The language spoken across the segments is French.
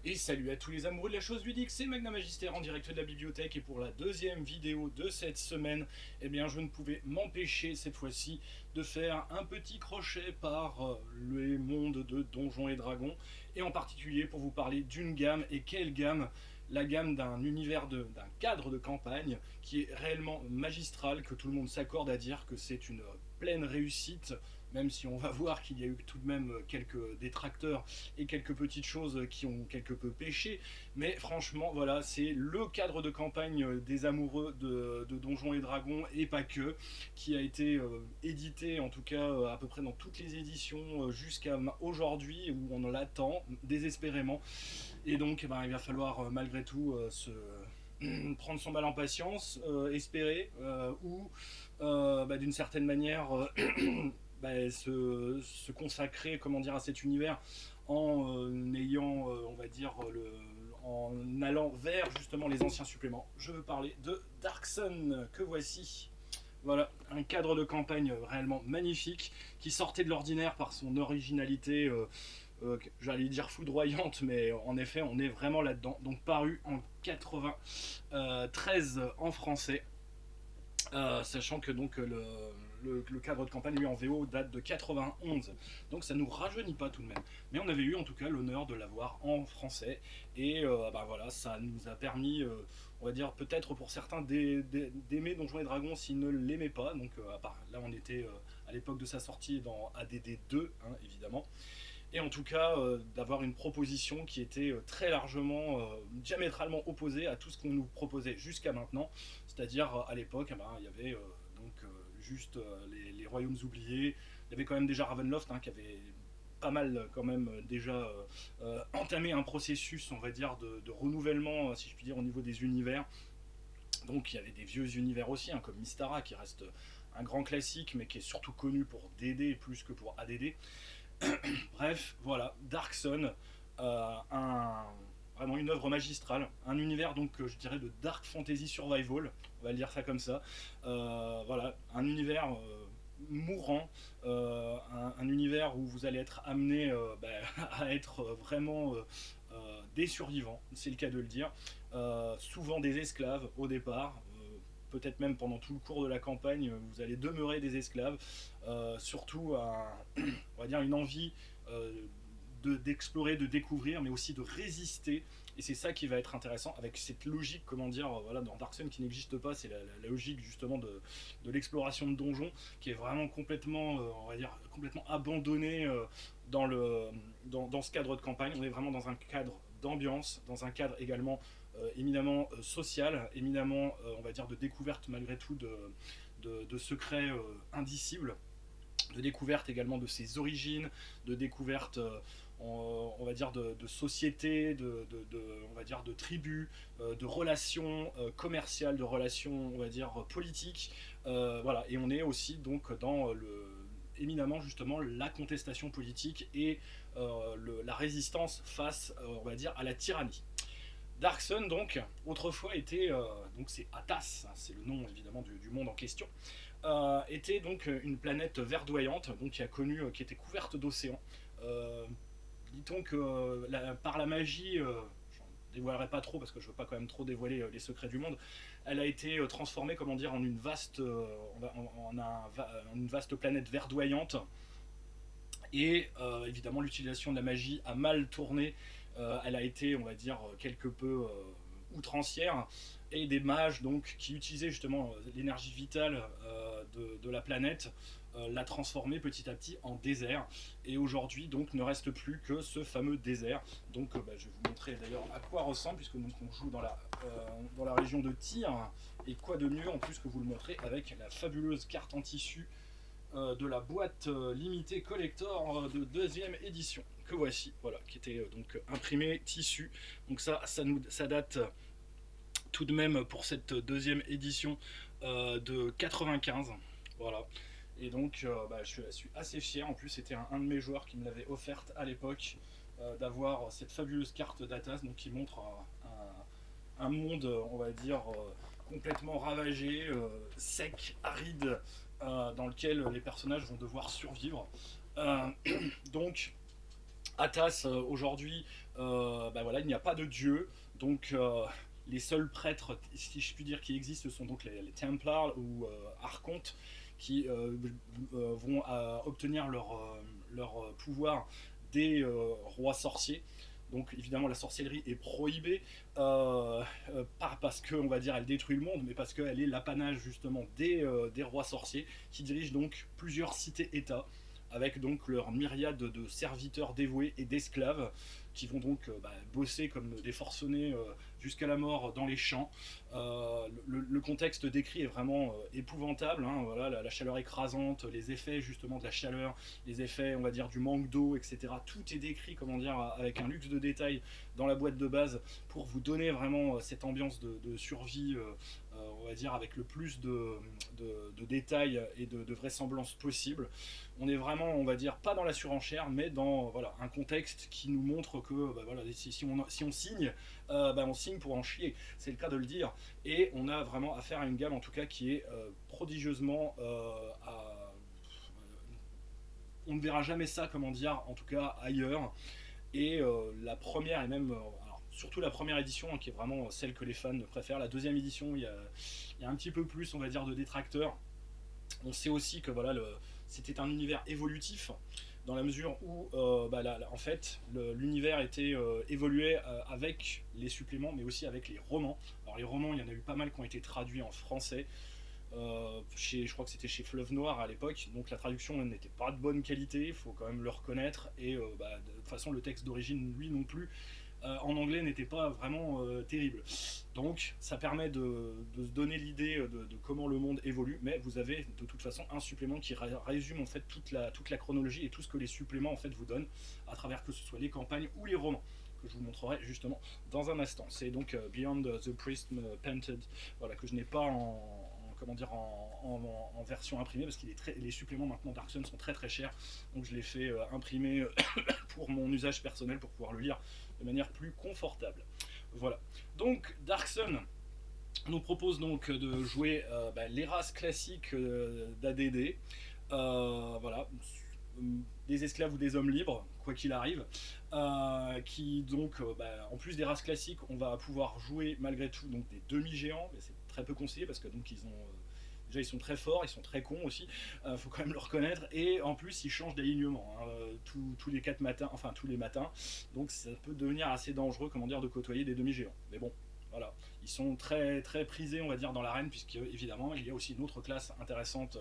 Et salut à tous les amoureux de la chose ludique, c'est Magna Magister en direct de la bibliothèque et pour la deuxième vidéo de cette semaine, eh bien je ne pouvais m'empêcher cette fois-ci de faire un petit crochet par les mondes de Donjons et Dragons et en particulier pour vous parler d'une gamme. Et quelle gamme? La gamme d'un univers, d'un cadre de campagne qui est réellement magistral, que tout le monde s'accorde à dire que c'est une pleine réussite, même si on va voir qu'il y a eu tout de même quelques détracteurs et quelques petites choses qui ont quelque peu péché. Mais franchement, voilà, c'est le cadre de campagne des amoureux de Donjons et Dragons, et pas que, qui a été édité, en tout cas à peu près dans toutes les éditions jusqu'à aujourd'hui, où on l'attend désespérément. Et donc, il va falloir malgré tout prendre son mal en patience, espérer, ou d'une certaine manière se consacrer, comment dire, à cet univers en ayant, on va dire, en allant vers justement les anciens suppléments. Je veux parler de Dark Sun, que voici. Voilà, un cadre de campagne réellement magnifique, qui sortait de l'ordinaire par son originalité, j'allais dire foudroyante, mais en effet, on est vraiment là-dedans. Donc paru en 93 en français, sachant que donc le cadre de campagne lui en VO date de 91, donc ça nous rajeunit pas tout de même, mais on avait eu en tout cas l'honneur de l'avoir en français. Et voilà, ça nous a permis, on va dire peut-être pour certains d'aimer Donjons et Dragons s'ils ne l'aimaient pas. Donc là on était à l'époque de sa sortie dans ADD 2, hein, évidemment, et en tout cas d'avoir une proposition qui était très largement, diamétralement opposée à tout ce qu'on nous proposait jusqu'à maintenant. C'est-à-dire à l'époque, il y avait juste les royaumes oubliés. Il y avait quand même déjà Ravenloft, hein, qui avait pas mal quand même déjà entamé un processus, on va dire, de renouvellement, si je puis dire, au niveau des univers. Donc il y avait des vieux univers aussi, hein, comme Mystara, qui reste un grand classique, mais qui est surtout connu pour DD plus que pour ADD. Bref, voilà, Dark Sun, vraiment une œuvre magistrale, un univers donc je dirais de dark fantasy survival, on va le dire ça comme ça. Voilà, un univers mourant, un univers où vous allez être amené à être vraiment des survivants, c'est le cas de le dire. Souvent des esclaves au départ. Peut-être même pendant tout le cours de la campagne, vous allez demeurer des esclaves. Surtout, on va dire, une envie d'explorer, de découvrir, mais aussi de résister. Et c'est ça qui va être intéressant avec cette logique, comment dire, voilà, dans Dark Sun qui n'existe pas, c'est la logique justement de l'exploration de donjons, qui est vraiment complètement, on va dire, complètement abandonnée dans ce cadre de campagne. On est vraiment dans un cadre d'ambiance, dans un cadre également éminemment social, éminemment, on va dire, de découverte malgré tout de secrets indicibles, de découverte également de ses origines, de découverte, on va dire, de société, on va dire, de tribus, de relations commerciales, de relations, on va dire, politiques. Voilà, et on est aussi donc dans éminemment justement la contestation politique et la résistance face, on va dire, à la tyrannie. Dark Sun, donc, autrefois était, donc c'est Atas, hein, c'est le nom évidemment du monde en question, était donc une planète verdoyante, donc qui était couverte d'océans. Dit-on que par la magie, je ne dévoilerai pas trop parce que je ne veux pas quand même trop dévoiler les secrets du monde, elle a été transformée, comment dire, en une vaste, une vaste planète verdoyante. Et évidemment, l'utilisation de la magie a mal tourné. Elle a été, on va dire, quelque peu outrancière. Et des mages donc, qui utilisaient justement l'énergie vitale de la planète l'a transformée petit à petit en désert. Et aujourd'hui, donc, ne reste plus que ce fameux désert. Donc, je vais vous montrer d'ailleurs à quoi ressemble, puisque donc, on joue dans la région de Tyr. Et quoi de mieux en plus que vous le montrer avec la fabuleuse carte en tissu de la boîte limitée collector de deuxième édition que voici, voilà, qui était donc imprimée tissu. Donc ça date tout de même pour cette deuxième édition de 95, voilà. Et donc je suis assez fier. En plus, c'était un de mes joueurs qui me l'avait offerte à l'époque, d'avoir cette fabuleuse carte d'Atas, donc qui montre un monde, on va dire, complètement ravagé, sec, aride, dans lequel les personnages vont devoir survivre. Donc Athas, aujourd'hui, bah voilà, il n'y a pas de dieu, donc les seuls prêtres, si je puis dire, qui existent, ce sont donc les Templars ou Archontes, qui vont obtenir leur pouvoir des rois sorciers. Donc évidemment la sorcellerie est prohibée, pas parce que on va dire elle détruit le monde, mais parce qu'elle est l'apanage justement des rois sorciers qui dirigent donc plusieurs cités-États avec donc leur myriade de serviteurs dévoués et d'esclaves qui vont donc bosser comme des forcenés jusqu'à la mort dans les champs. Le contexte décrit est vraiment épouvantable, hein, voilà, la chaleur écrasante, les effets justement de la chaleur, les effets on va dire du manque d'eau, etc. Tout est décrit comment dire avec un luxe de détails dans la boîte de base pour vous donner vraiment cette ambiance de survie, on va dire avec le plus de détails et de vraisemblance possible. On est vraiment, on va dire, pas dans la surenchère, mais dans voilà, un contexte qui nous montre que bah, voilà, si on signe, bah, on signe pour en chier. C'est le cas de le dire. Et on a vraiment affaire à une gamme, en tout cas, qui est prodigieusement on ne verra jamais ça, comment dire, en tout cas ailleurs. Et la première, et même alors, surtout la première édition, hein, qui est vraiment celle que les fans préfèrent. La deuxième édition, il y a un petit peu plus, on va dire, de détracteurs. On sait aussi que voilà, c'était un univers évolutif dans la mesure où en fait l'univers était évolué avec les suppléments mais aussi avec les romans. Alors les romans, il y en a eu pas mal qui ont été traduits en français. Je crois que c'était chez Fleuve Noir à l'époque, donc la traduction n'était pas de bonne qualité, il faut quand même le reconnaître, et de toute façon le texte d'origine lui non plus en anglais n'était pas vraiment terrible. Donc ça permet de se donner l'idée de comment le monde évolue, mais vous avez de toute façon un supplément qui résume en fait toute la chronologie et tout ce que les suppléments en fait vous donnent à travers que ce soit les campagnes ou les romans que je vous montrerai justement dans un instant. C'est donc Beyond the Prism Painted, voilà, que je n'ai pas comment dire, en version imprimée parce que les suppléments maintenant Dark Sun sont très très chers, donc je l'ai fait imprimer pour mon usage personnel pour pouvoir le lire de manière plus confortable. Voilà. Donc Dark Sun nous propose donc de jouer les races classiques d'ADD. Voilà. Des esclaves ou des hommes libres, quoi qu'il arrive, qui donc, en plus des races classiques, on va pouvoir jouer malgré tout donc des demi-géants, mais c'est très peu conseillé parce que donc ils ont déjà ils sont très forts, ils sont très cons aussi, faut quand même le reconnaître, et en plus ils changent d'alignement hein, tous les 4 matins, enfin tous les matins, donc ça peut devenir assez dangereux, comment dire, de côtoyer des demi-géants. Mais bon, voilà, ils sont très très prisés, on va dire, dans l'arène, puisque évidemment il y a aussi une autre classe intéressante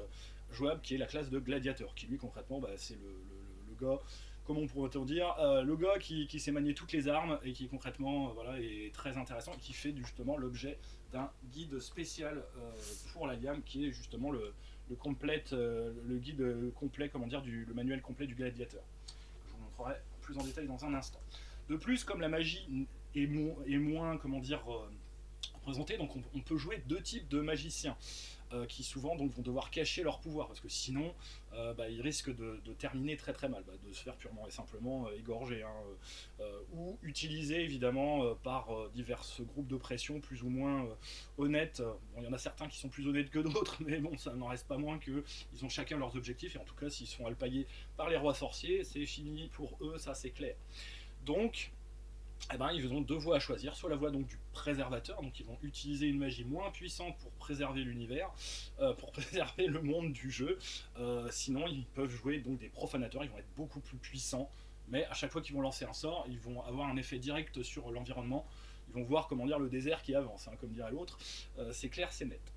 jouable qui est la classe de gladiateur, qui lui concrètement c'est le gars, comment on pourrait dire, le gars qui sait manier toutes les armes et qui concrètement voilà, est très intéressant et qui fait justement l'objet d'un guide spécial pour la gamme qui est justement le guide complet, comment dire, le manuel complet du gladiateur. Je vous montrerai plus en détail dans un instant. De plus, comme la magie est moins, comment dire, représentée, donc on peut jouer deux types de magiciens. Qui souvent donc vont devoir cacher leur pouvoir parce que sinon ils risquent de terminer très très mal, de se faire purement et simplement égorger hein, ou utilisés évidemment par divers groupes de pression plus ou moins honnêtes. Bon, il y en a certains qui sont plus honnêtes que d'autres, mais bon, ça n'en reste pas moins qu'ils ont chacun leurs objectifs, et en tout cas s'ils sont alpagués par les rois sorciers, c'est fini pour eux, ça c'est clair. Donc ils ont deux voies à choisir, soit la voie donc du préservateur, donc ils vont utiliser une magie moins puissante pour préserver l'univers, pour préserver le monde du jeu. Sinon ils peuvent jouer donc des profanateurs, ils vont être beaucoup plus puissants, mais à chaque fois qu'ils vont lancer un sort, ils vont avoir un effet direct sur l'environnement, ils vont voir, comment dire, le désert qui avance, hein, comme dirait l'autre, c'est clair, c'est net.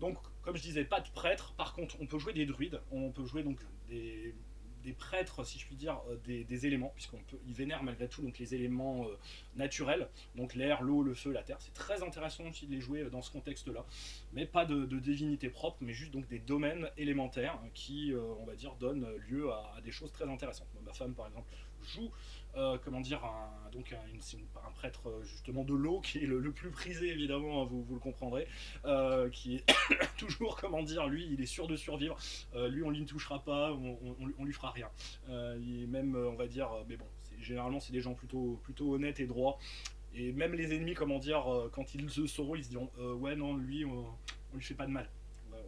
Donc comme je disais, pas de prêtre, par contre on peut jouer des druides, on peut jouer donc des prêtres, si je puis dire, des éléments, puisqu'ils vénèrent malgré tout donc les éléments naturels, donc l'air, l'eau, le feu, la terre. C'est très intéressant aussi de les jouer dans ce contexte-là, mais pas de divinité propre, mais juste donc des domaines élémentaires qui, on va dire, donnent lieu à des choses très intéressantes. Ma femme, par exemple, joue comment dire, un prêtre justement de l'eau qui est le plus prisé évidemment, vous le comprendrez, qui est toujours, comment dire, lui il est sûr de survivre, lui on lui touchera pas, on lui fera rien, même on va dire, mais bon, généralement c'est des gens plutôt honnêtes et droits, et même les ennemis, comment dire, quand ils le sauront, ils se diront ouais non, lui on lui fait pas de mal,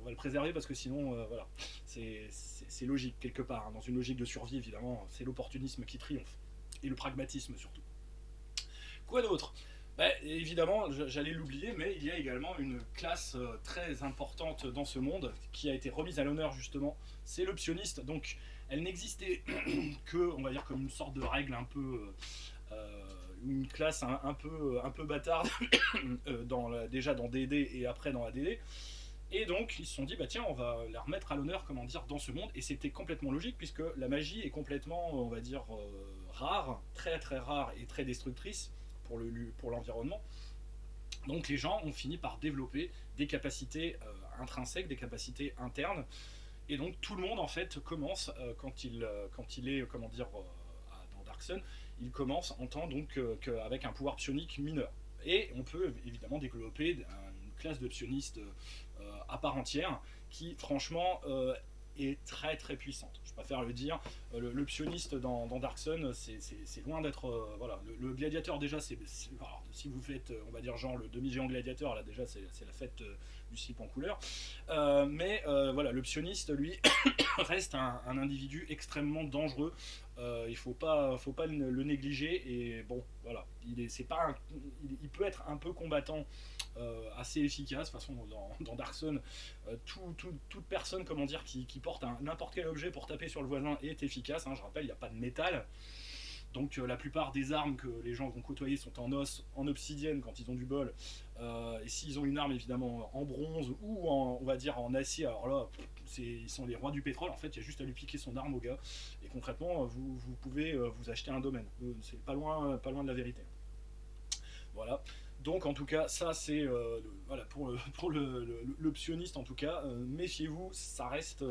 on va le préserver parce que sinon voilà, c'est logique quelque part, hein. Dans une logique de survie évidemment, c'est l'opportunisme qui triomphe. et le pragmatisme surtout. Quoi d'autre? Évidemment, j'allais l'oublier, mais il y a également une classe très importante dans ce monde qui a été remise à l'honneur justement, c'est l'optionniste. Donc elle n'existait que, on va dire, comme une sorte de règle un peu... une classe un peu bâtarde déjà dans DD et après dans ADD. Et donc ils se sont dit bah tiens on va la remettre à l'honneur comment dire dans ce monde, et c'était complètement logique puisque la magie est complètement on va dire rare, très très rare et très destructrice pour l'environnement. Donc les gens ont fini par développer des capacités intrinsèques, des capacités internes, et donc tout le monde en fait commence quand il est comment dire dans Dark Sun, il commence en tant donc avec un pouvoir psionique mineur. Et on peut évidemment développer une classe de psionistes à part entière qui franchement est très très puissante. Je préfère le dire. Le psioniste dans Dark Sun, c'est loin d'être voilà. Le gladiateur déjà, alors, si vous faites, on va dire genre le demi-géant gladiateur, là déjà c'est la fête du slip en couleur. Mais voilà, le psioniste lui reste un individu extrêmement dangereux. Il faut pas le négliger. Et bon, voilà, il peut être un peu combattant. Assez efficace. De toute façon, dans Dark Sun, toute personne comment dire, qui porte n'importe quel objet pour taper sur le voisin est efficace. Hein. Je rappelle, il n'y a pas de métal. Donc la plupart des armes que les gens vont côtoyer sont en os, en obsidienne quand ils ont du bol. Et s'ils ont une arme évidemment en bronze ou on va dire en acier, alors là, ils sont les rois du pétrole. En fait, il y a juste à lui piquer son arme au gars. Et concrètement, vous pouvez vous acheter un domaine. C'est pas loin de la vérité. Voilà. Donc en tout cas, ça c'est voilà, pour l'optionniste en tout cas, méfiez-vous, ça reste,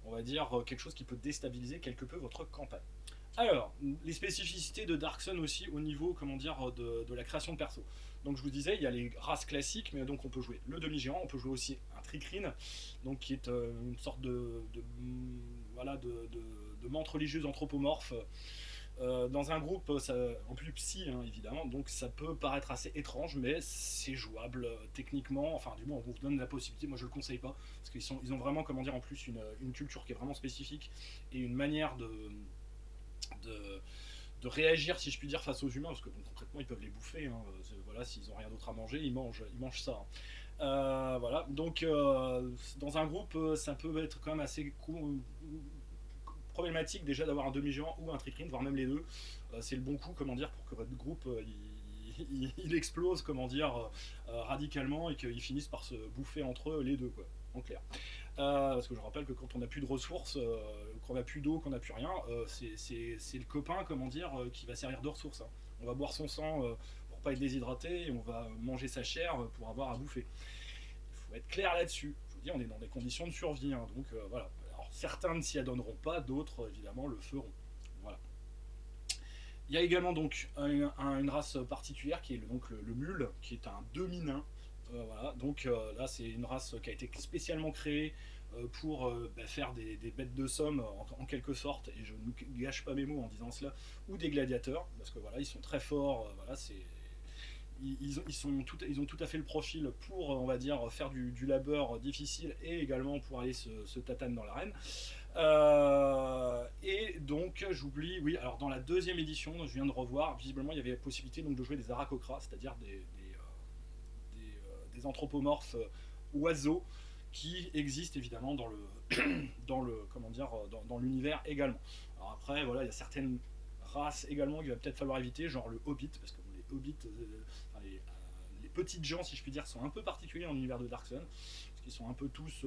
on va dire, quelque chose qui peut déstabiliser quelque peu votre campagne. Alors, les spécificités de Dark Sun aussi au niveau, comment dire, de la création de perso. Donc je vous disais, il y a les races classiques, mais donc on peut jouer le demi-géant, on peut jouer aussi un tricrine, donc qui est une sorte voilà, de menthe religieuse anthropomorphe. Dans un groupe en plus psy hein, évidemment, donc ça peut paraître assez étrange, mais c'est jouable techniquement. Enfin, du moins, on vous donne la possibilité. Moi, je le conseille pas parce ils ont vraiment, comment dire, en plus une culture qui est vraiment spécifique et une manière de, de réagir, si je puis dire, face aux humains, parce que bon, concrètement, ils peuvent les bouffer. Hein, voilà, s'ils ont rien d'autre à manger, ils mangent ça. Hein. Voilà, donc dans un groupe, ça peut être quand même assez problématique déjà d'avoir un demi-géant ou un tricrine, voire même les deux. C'est le bon coup, comment dire, pour que votre groupe il explose, comment dire, radicalement et qu'ils finissent par se bouffer entre eux les deux, quoi, en clair. Parce que je rappelle que quand on n'a plus de ressources, qu'on n'a plus d'eau, qu'on n'a plus rien, c'est le copain, comment dire, qui va servir de ressource. Hein. On va boire son sang pour pas être déshydraté et on va manger sa chair pour avoir à bouffer. Il faut être clair là-dessus. Je vous dis, on est dans des conditions de survie, hein, donc voilà. Certains ne s'y adonneront pas, d'autres évidemment le feront. Voilà. Il y a également donc une race particulière qui est donc le mule, qui est un demi-nain. Voilà. Donc là c'est une race qui a été spécialement créée pour faire des bêtes de somme en quelque sorte, et je ne gâche pas mes mots en disant cela, ou des gladiateurs, parce que voilà, ils sont très forts, voilà, ils ont tout à fait le profil pour, on va dire, faire du labeur difficile et également pour aller se tataner dans l'arène. Et donc, j'oublie, oui, alors dans la deuxième édition, je viens de revoir, visiblement il y avait la possibilité donc, de jouer des Aarakocra, c'est-à-dire des anthropomorphes oiseaux qui existent évidemment dans l'univers également. Alors après, voilà, il y a certaines races également qu'il va peut-être falloir éviter, genre le Hobbit, parce que les Hobbits, les petites gens, si je puis dire, sont un peu particuliers dans l'univers de Dark Sun, parce qu'ils sont un peu tous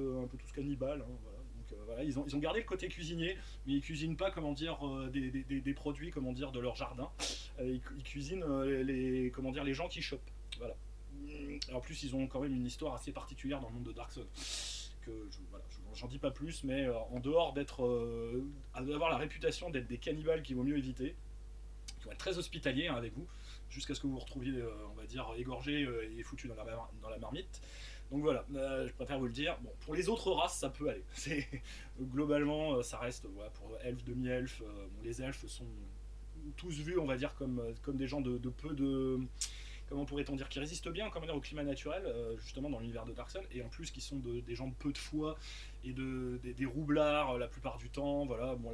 cannibales. Hein, voilà. Donc voilà, ils ont gardé le côté cuisinier, mais ils cuisinent pas, comment dire, des produits, comment dire, de leur jardin. Ils cuisinent les gens qui chopent. Voilà. En plus, ils ont quand même une histoire assez particulière dans le monde de Dark Sun. Voilà, j'en dis pas plus, mais en dehors d'avoir la réputation d'être des cannibales qu'il vaut mieux éviter, qui vont être très hospitaliers hein, avec vous, jusqu'à ce que vous vous retrouviez, on va dire, égorgé et foutu dans la marmite. Donc voilà, je préfère vous le dire. Bon, pour les autres races, ça peut aller. Globalement, ça reste voilà, pour elfes, demi-elfes. Bon, les elfes sont tous vus, on va dire, comme des gens de peu de... Comment pourrait-on dire, qui résistent bien comment dire, au climat naturel, justement dans l'univers de Dark Sun, et en plus qui sont des gens de peu de foi et des roublards la plupart du temps. Voilà, bon,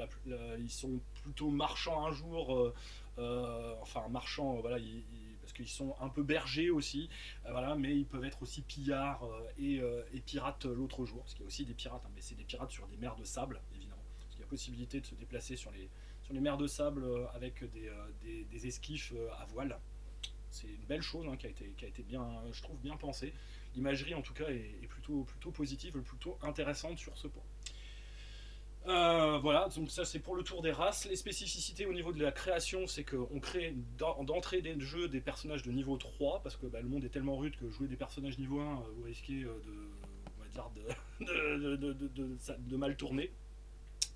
ils sont plutôt marchands un jour, enfin marchands, voilà, parce qu'ils sont un peu bergers aussi, voilà, mais ils peuvent être aussi pillards et pirates l'autre jour, parce qu'il y a aussi des pirates, hein, mais c'est des pirates sur des mers de sable, évidemment, parce qu'il y a possibilité de se déplacer sur les mers de sable avec des esquifs à voile. C'est une belle chose, hein, qui a été bien, je trouve, bien pensée. L'imagerie, en tout cas, est plutôt positive, plutôt intéressante sur ce point. Voilà, donc ça c'est pour le tour des races. Les spécificités au niveau de la création, c'est qu'on crée d'entrée des jeux des personnages de niveau 3, parce que le monde est tellement rude que jouer des personnages niveau 1, vous risquez on va dire de mal tourner.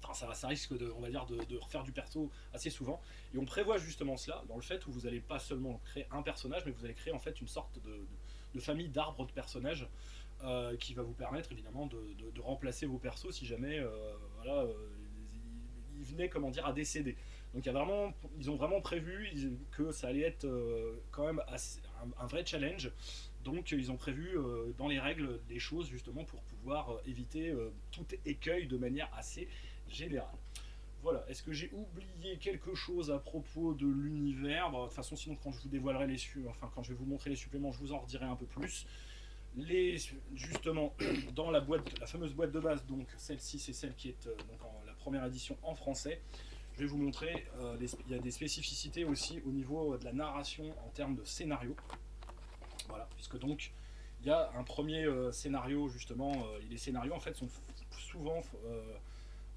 Enfin, ça risque on va dire, de refaire du perso assez souvent. Et on prévoit justement cela dans le fait où vous n'allez pas seulement créer un personnage, mais vous allez créer en fait une sorte de famille d'arbres de personnages qui va vous permettre évidemment de remplacer vos persos si jamais voilà, ils venaient comment dire, à décéder. Donc ils ont vraiment prévu que ça allait être quand même un vrai challenge. Donc ils ont prévu dans les règles des choses justement pour pouvoir éviter tout écueil de manière assez générale. Voilà, est-ce que j'ai oublié quelque chose à propos de l'univers? De toute façon, sinon quand je vous dévoilerai enfin quand je vais vous montrer les suppléments, je vous en redirai un peu plus. Justement, dans la fameuse boîte de base, donc celle-ci c'est celle qui est donc la première édition en français. Je vais vous montrer, il y a des spécificités aussi au niveau de la narration en termes de scénario. Voilà, puisque donc il y a un premier scénario justement, et les scénarios en fait sont souvent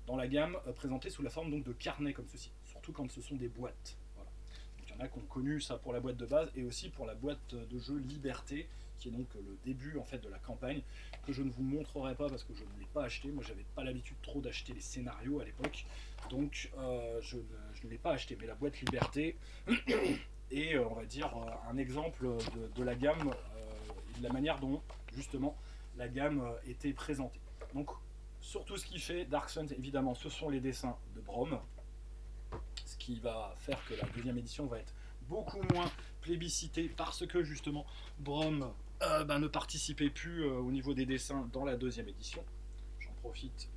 dans la gamme présentés sous la forme donc de carnets comme ceci, surtout quand ce sont des boîtes. Voilà. Donc il y en a qui ont connu ça pour la boîte de base et aussi pour la boîte de jeu Liberté, qui est donc le début en fait de la campagne, que je ne vous montrerai pas parce que je ne l'ai pas acheté. Moi j'avais pas l'habitude trop d'acheter les scénarios à l'époque, donc je ne l'ai pas acheté. Mais la boîte Liberté est on va dire un exemple de la gamme et de la manière dont justement la gamme était présentée. Donc sur tout ce qui fait Dark Suns, évidemment ce sont les dessins de Brom, ce qui va faire que la deuxième édition va être beaucoup moins plébiscitée parce que justement Brom ne participait plus au niveau des dessins dans la deuxième édition. J'en profite,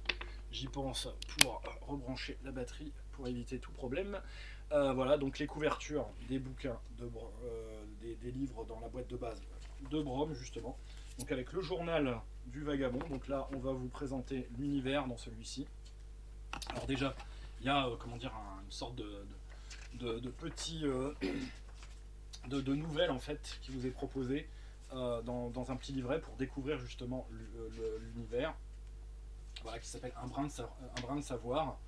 j'y pense pour rebrancher la batterie pour éviter tout problème. Voilà, donc les couvertures des bouquins, des livres dans la boîte de base de Brom justement. Donc avec le journal du vagabond, donc là on va vous présenter l'univers dans celui-ci. Alors déjà, il y a comment dire une sorte de petits de nouvelles en fait qui vous est proposé dans un petit livret pour découvrir justement l'univers, voilà, qui s'appelle un brin de savoir,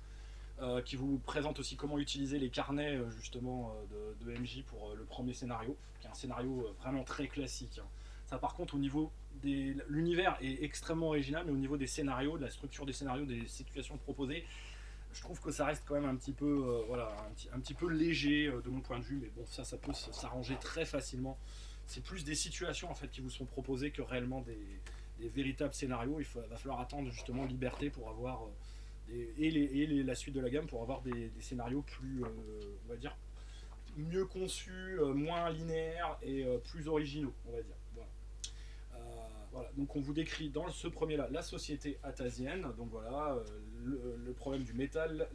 qui vous présente aussi comment utiliser les carnets justement de MJ pour le premier scénario, qui est un scénario vraiment très classique, hein. Ça par contre au niveau l'univers est extrêmement original, mais au niveau des scénarios, de la structure des scénarios, des situations proposées, je trouve que ça reste quand même un petit peu voilà, un petit peu léger de mon point de vue, mais bon, ça peut s'arranger très facilement. C'est plus des situations en fait qui vous sont proposées que réellement des véritables scénarios. Va falloir attendre justement Liberté pour avoir la suite de la gamme pour avoir des scénarios plus on va dire mieux conçus, moins linéaires et plus originaux, on va dire. Voilà. Voilà. Donc on vous décrit dans ce premier là la société atasienne, donc voilà, le problème du métal,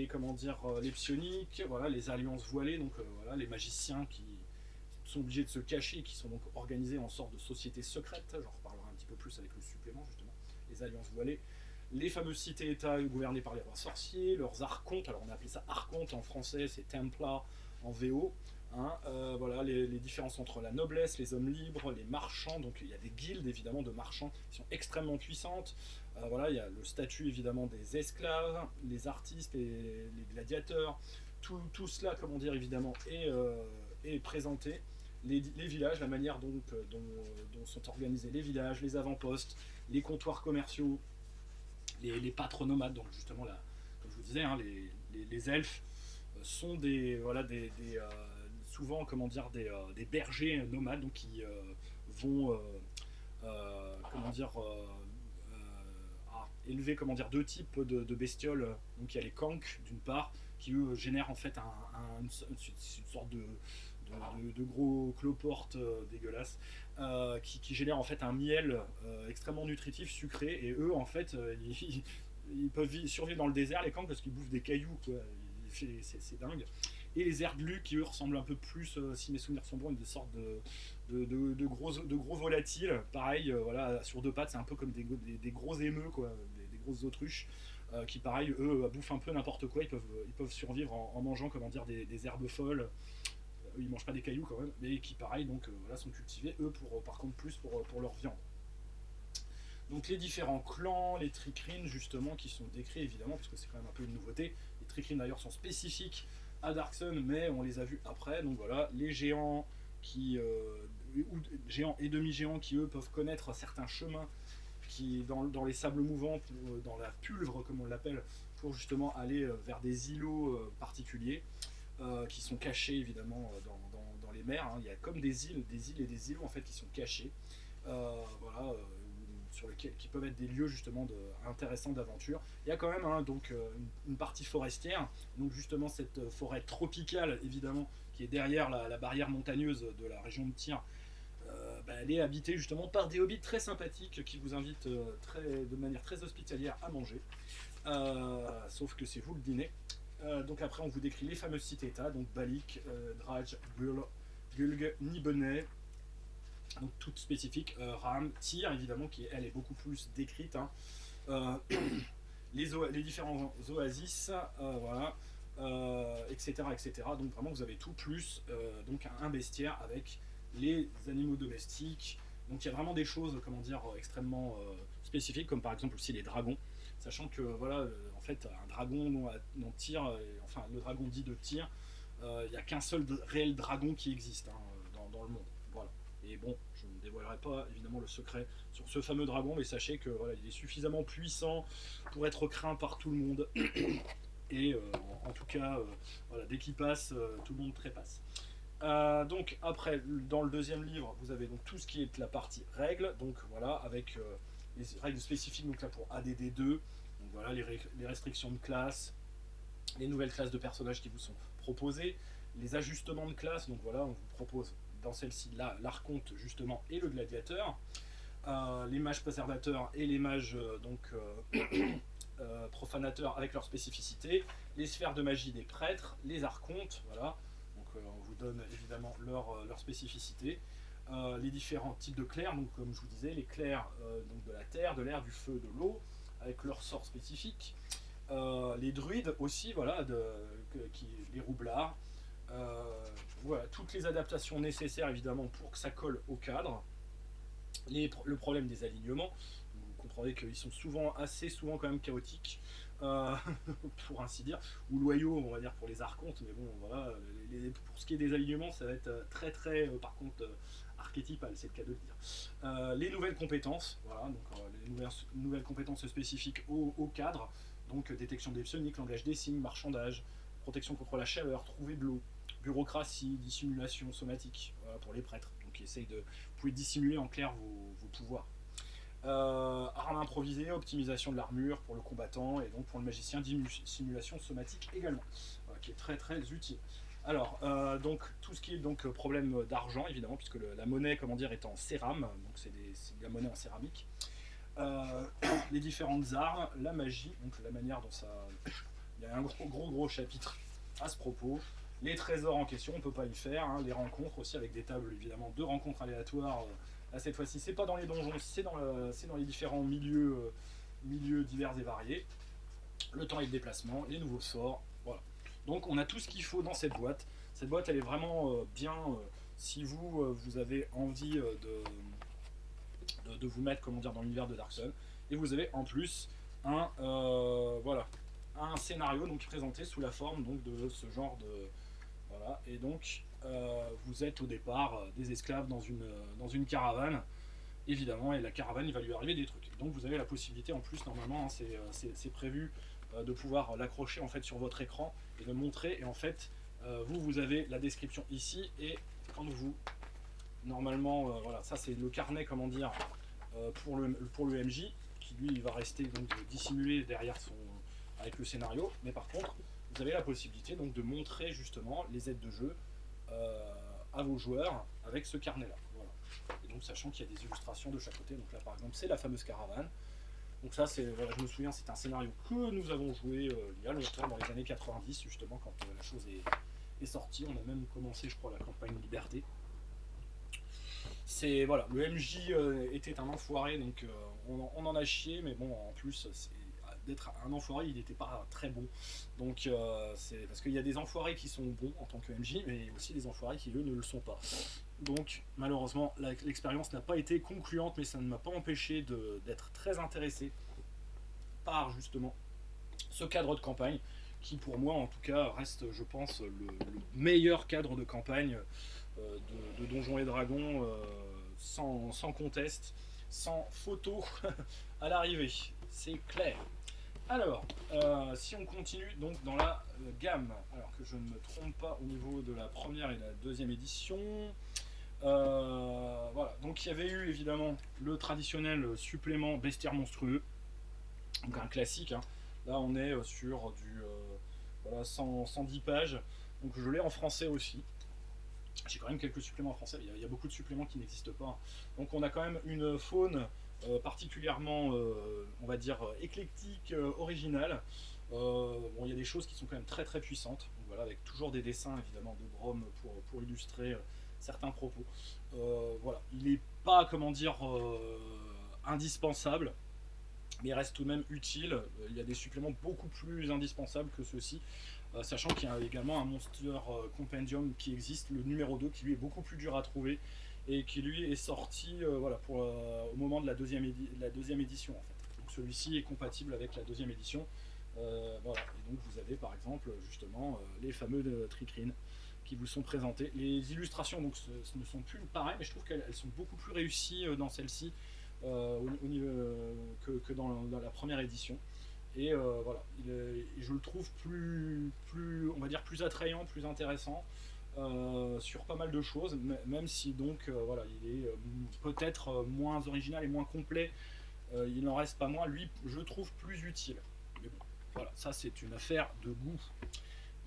comment dire, les psioniques, voilà, les alliances voilées, donc voilà, les magiciens qui sont obligés de se cacher, qui sont donc organisés en sorte de société secrète. J'en reparlerai un petit peu plus avec le supplément justement. Les alliances voilées, les fameuses cités-états gouvernés par les rois sorciers, leurs archontes, alors on a appelé ça archonte en français, c'est Templar en VO. Hein, voilà, les différences entre la noblesse, les hommes libres, les marchands. Donc il y a des guildes évidemment de marchands qui sont extrêmement puissantes. Voilà, il y a le statut évidemment des esclaves, les artistes, les gladiateurs. Tout cela, comment dire, évidemment, est présenté. Les villages, la manière dont sont organisés les villages, les avant-postes, les comptoirs commerciaux, les pâtres nomades. Donc justement, là, comme je vous disais, hein, les elfes sont souvent comment dire des bergers nomades, donc qui vont comment dire élever comment dire deux types de bestioles. Donc il y a les kanks d'une part qui eux génèrent en fait une sorte de gros cloportes dégueulasses qui génèrent en fait un miel extrêmement nutritif, sucré, et eux en fait ils peuvent survivre dans le désert, les kanks, parce qu'ils bouffent des cailloux, quoi. c'est dingue. Et les Erdlus qui eux ressemblent un peu plus, si mes souvenirs sont bons, des sortes de gros volatiles. Pareil, voilà, sur deux pattes, c'est un peu comme des gros émeux, quoi, des grosses autruches. Qui pareil, eux, bouffent un peu n'importe quoi, ils peuvent survivre en mangeant, comment dire, des herbes folles. Ils mangent pas des cailloux quand même, mais qui pareil, donc voilà, sont cultivés, eux, par contre, plus pour leur viande. Donc les différents clans, les tricrines justement qui sont décrits évidemment, parce que c'est quand même un peu une nouveauté. Les tricrines d'ailleurs sont spécifiques à Dark Sun, mais on les a vus après. Donc voilà, les géants géants et demi-géants qui eux peuvent connaître certains chemins qui dans les sables mouvants, dans la pulvre comme on l'appelle, pour justement aller vers des îlots particuliers. Qui sont cachés évidemment dans les mers. Hein. Il y a comme des îles et des îlots en fait qui sont cachés, voilà, sur lesquels qui peuvent être des lieux justement intéressants d'aventure. Il y a quand même donc une partie forestière, donc justement cette forêt tropicale évidemment qui est derrière la barrière montagneuse de la région de Tyr. Elle est habitée justement par des hobbits très sympathiques qui vous invitent de manière très hospitalière à manger. Sauf que c'est vous le dîner. Donc après on vous décrit les fameuses cités-états, donc Balik, Draj, Gulg, Nibonnet, donc toutes spécifiques, Ram, Tyr évidemment qui elle est beaucoup plus décrite, hein. Les différents oasis, voilà, etc. Donc vraiment vous avez tout plus donc un bestiaire avec les animaux domestiques. Donc il y a vraiment des choses, comment dire, extrêmement spécifiques, comme par exemple aussi les dragons. Sachant que voilà, en fait, un dragon dans Tyr, enfin le dragon dit de Tyr, il n'y a qu'un seul réel dragon qui existe, hein, dans le monde. Voilà. Et bon, je ne dévoilerai pas évidemment le secret sur ce fameux dragon, mais sachez que voilà, il est suffisamment puissant pour être craint par tout le monde. Et en tout cas, voilà, dès qu'il passe, tout le monde trépasse. Donc après, dans le deuxième livre, vous avez donc tout ce qui est la partie règles, donc voilà, avec les règles spécifiques, donc là pour ADD2, donc voilà, les restrictions de classe, les nouvelles classes de personnages qui vous sont proposées, les ajustements de classe, donc voilà, on vous propose dans celle-ci l'archonte justement et le gladiateur, les mages préservateurs et les mages profanateurs avec leurs spécificités, les sphères de magie des prêtres, les archontes, voilà, donc on vous donne évidemment leur spécificité. Les différents types de clercs, donc comme je vous disais, les clercs donc de la terre, de l'air, du feu, de l'eau, avec leurs sorts spécifiques. Les druides aussi, voilà, les roublards. Voilà, toutes les adaptations nécessaires évidemment pour que ça colle au cadre. Le problème des alignements, vous comprendrez qu'ils sont assez souvent quand même chaotiques, pour ainsi dire, ou loyaux on va dire pour les archontes, mais bon voilà, pour ce qui est des alignements ça va être très par contre archétypal, c'est le cas de le dire. Les nouvelles compétences, voilà, donc les nouvelles compétences spécifiques au cadre, donc détection des psioniques, langage des signes, marchandage, protection contre la chaleur, trouver de l'eau, bureaucratie, dissimulation somatique, voilà, pour les prêtres, donc vous pouvez dissimuler en clair vos pouvoirs. Armes improvisées, optimisation de l'armure pour le combattant, et donc pour le magicien, dissimulation somatique également, voilà, qui est très utile. Alors, donc tout ce qui est donc problème d'argent évidemment, puisque la monnaie, comment dire, est en cérame, donc c'est de la monnaie en céramique. Les différentes armes, la magie, donc la manière dont ça, il y a un gros chapitre à ce propos. Les trésors en question, on peut pas y faire, hein. Les rencontres aussi avec des tables évidemment de rencontres aléatoires. Là cette fois-ci, c'est pas dans les donjons, c'est dans les différents milieux divers et variés. Le temps et le déplacement, les nouveaux sorts, voilà. Donc on a tout ce qu'il faut dans cette boîte. Cette boîte elle est vraiment bien si vous avez envie de vous mettre, comment dire, dans l'univers de Dark Sun. Et vous avez en plus un scénario donc présenté sous la forme donc de ce genre de voilà. Et donc vous êtes au départ des esclaves dans une caravane évidemment, et la caravane il va lui arriver des trucs. Donc vous avez la possibilité en plus normalement, hein, c'est prévu de pouvoir l'accrocher en fait sur votre écran et de montrer, et en fait vous avez la description ici, et quand vous normalement voilà, ça c'est le carnet, comment dire, pour le MJ qui lui il va rester donc dissimulé derrière avec le scénario, mais par contre vous avez la possibilité donc de montrer justement les aides de jeu à vos joueurs avec ce carnet là, voilà. Et donc sachant qu'il y a des illustrations de chaque côté, donc là par exemple c'est la fameuse caravane. Donc ça, voilà, je me souviens, c'est un scénario que nous avons joué il y a longtemps, dans les années 90, justement, quand la chose est sortie. On a même commencé, je crois, la campagne Liberté. Voilà, le MJ était un enfoiré, donc on en a chié, mais bon, en plus, d'être un enfoiré, il n'était pas très bon. Donc c'est parce qu'il y a des enfoirés qui sont bons en tant que MJ, mais aussi des enfoirés qui eux ne le sont pas. Donc malheureusement, l'expérience n'a pas été concluante, mais ça ne m'a pas empêché d'être très intéressé par justement ce cadre de campagne, qui pour moi en tout cas reste, je pense, le meilleur cadre de campagne de Donjons et Dragons, sans conteste, sans photo à l'arrivée, c'est clair. Alors, si on continue donc dans la gamme, alors que je ne me trompe pas au niveau de la première et la deuxième édition, voilà, donc il y avait eu évidemment le traditionnel supplément Bestiaire monstrueux, donc un classique, hein. Là on est sur du voilà, 110 pages, donc je l'ai en français aussi. J'ai quand même quelques suppléments en français, il y a beaucoup de suppléments qui n'existent pas. Donc on a quand même une faune particulièrement, on va dire, éclectique, originale. Bon, il y a des choses qui sont quand même très très puissantes, donc voilà, avec toujours des dessins évidemment de Brom pour illustrer certains propos. Voilà, il n'est pas, comment dire, indispensable, mais il reste tout de même utile. Il y a des suppléments beaucoup plus indispensables que ceux-ci. Sachant qu'il y a également un Monster Compendium qui existe, le numéro 2, qui lui est beaucoup plus dur à trouver et qui lui est sorti voilà, au moment de la deuxième édition en fait. Donc celui-ci est compatible avec la deuxième édition. Voilà. Et donc vous avez par exemple justement les fameux Tricrines qui vous sont présentés. Les illustrations donc, ce ne sont plus pareilles, mais je trouve qu'elles sont beaucoup plus réussies dans celle-ci que dans la première édition. Et voilà, je le trouve on va dire plus attrayant, plus intéressant sur pas mal de choses, même si donc voilà, il est peut-être moins original et moins complet. Il n'en reste pas moins, lui, je le trouve plus utile. Mais bon, voilà, ça c'est une affaire de goût.